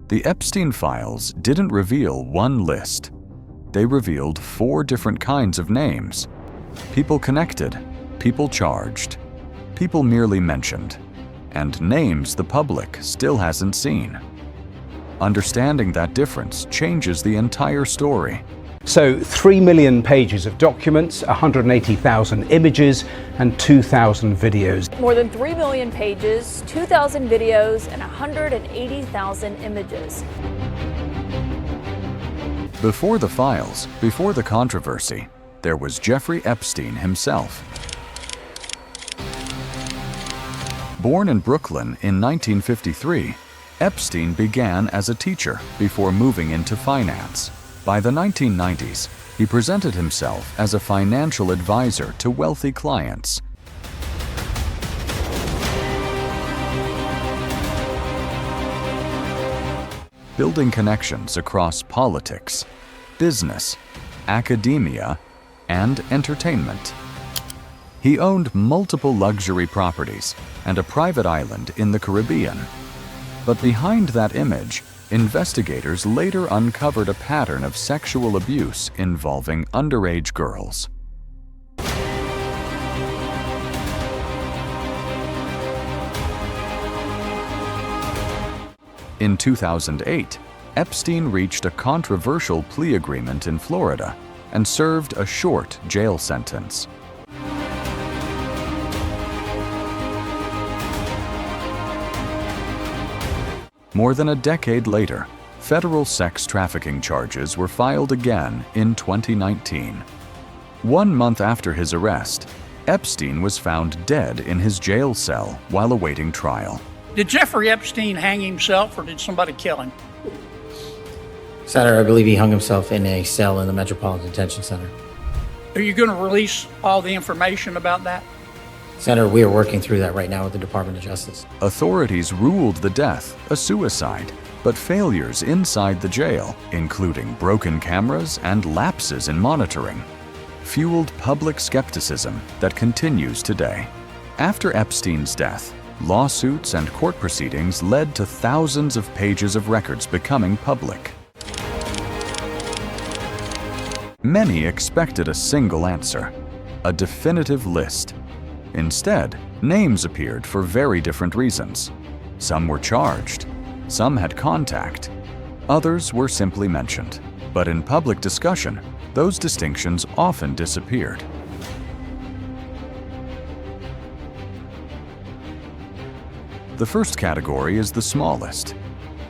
The Epstein files didn't reveal one list. They revealed 4 different kinds of names: people connected, people charged, people merely mentioned, and names the public still hasn't seen. Understanding that difference changes the entire story. So 3 million pages of documents, 180,000 images, and 2,000 videos. More than 3 million pages, 2,000 videos, and 180,000 images. Before the files, before the controversy, there was Jeffrey Epstein himself. Born in Brooklyn in 1953, Epstein began as a teacher before moving into finance. By the 1990s, he presented himself as a financial advisor to wealthy clients. Building connections across politics, business, academia, and entertainment. He owned multiple luxury properties and a private island in the Caribbean. But behind that image, investigators later uncovered a pattern of sexual abuse involving underage girls. In 2008, Epstein reached a controversial plea agreement in Florida and served a short jail sentence. More than a decade later, federal sex trafficking charges were filed again in 2019. 1 month after his arrest, Epstein was found dead in his jail cell while awaiting trial. Did Jeffrey Epstein hang himself or did somebody kill him? Senator, I believe he hung himself in a cell in the Metropolitan Detention Center. Are you going to release all the information about that? Senator, we are working through that right now with the Department of Justice. Authorities ruled the death a suicide, but failures inside the jail, including broken cameras and lapses in monitoring, fueled public skepticism that continues today. After Epstein's death, lawsuits and court proceedings led to thousands of pages of records becoming public. Many expected a single answer, a definitive list. Instead, names appeared for very different reasons. Some were charged, some had contact, others were simply mentioned. But in public discussion, those distinctions often disappeared. The first category is the smallest.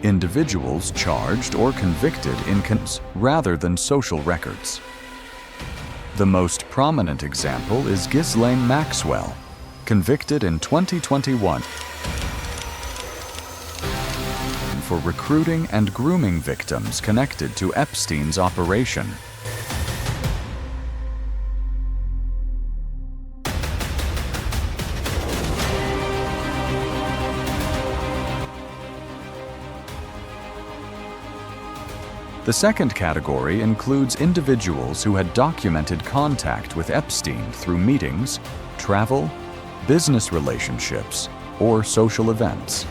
Individuals charged or convicted in rather than social records. The most prominent example is Ghislaine Maxwell, convicted in 2021 for recruiting and grooming victims connected to Epstein's operation. The second category includes individuals who had documented contact with Epstein through meetings, travel, business relationships, or social events.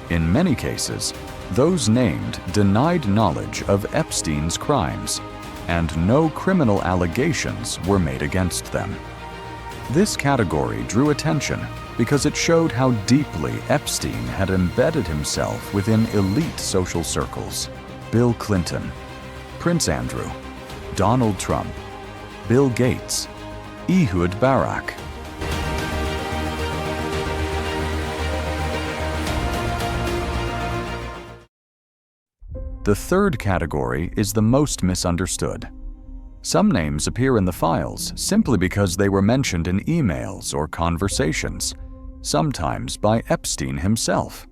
In many cases, those named denied knowledge of Epstein's crimes, and no criminal allegations were made against them. This category drew attention because it showed how deeply Epstein had embedded himself within elite social circles. Bill Clinton, Prince Andrew, Donald Trump, Bill Gates, Ehud Barak. The third category is the most misunderstood. Some names appear in the files simply because they were mentioned in emails or conversations, sometimes by Epstein himself.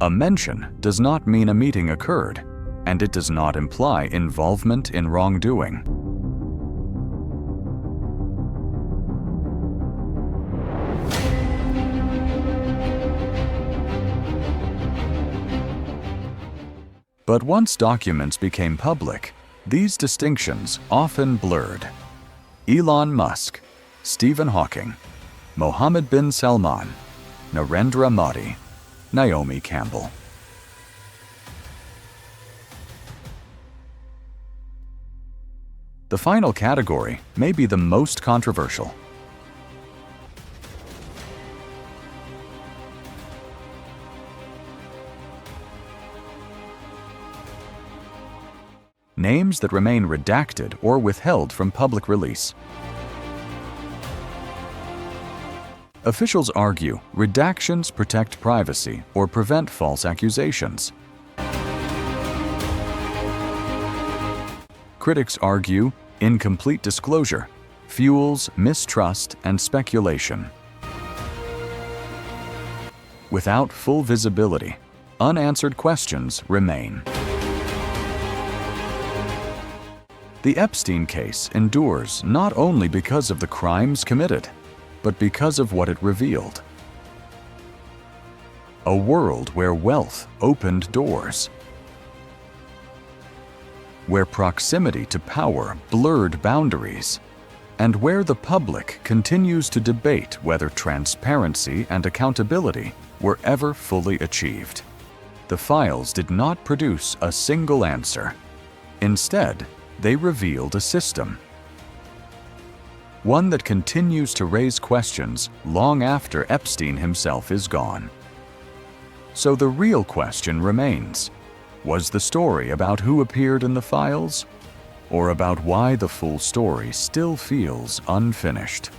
A mention does not mean a meeting occurred, and it does not imply involvement in wrongdoing. But once documents became public, These distinctions often blurred. Elon Musk, Stephen Hawking, Mohammed bin Salman, Narendra Modi, Naomi Campbell. The final category may be the most controversial. Names that remain redacted or withheld from public release. Officials argue redactions protect privacy or prevent false accusations. Critics argue incomplete disclosure fuels mistrust and speculation. Without full visibility, unanswered questions remain. The Epstein case endures not only because of the crimes committed, but because of what it revealed. A world where wealth opened doors, where proximity to power blurred boundaries, and where the public continues to debate whether transparency and accountability were ever fully achieved. The files did not produce a single answer. Instead, they revealed a system, one that continues to raise questions long after Epstein himself is gone. So the real question remains, was the story about who appeared in the files, or about why the full story still feels unfinished?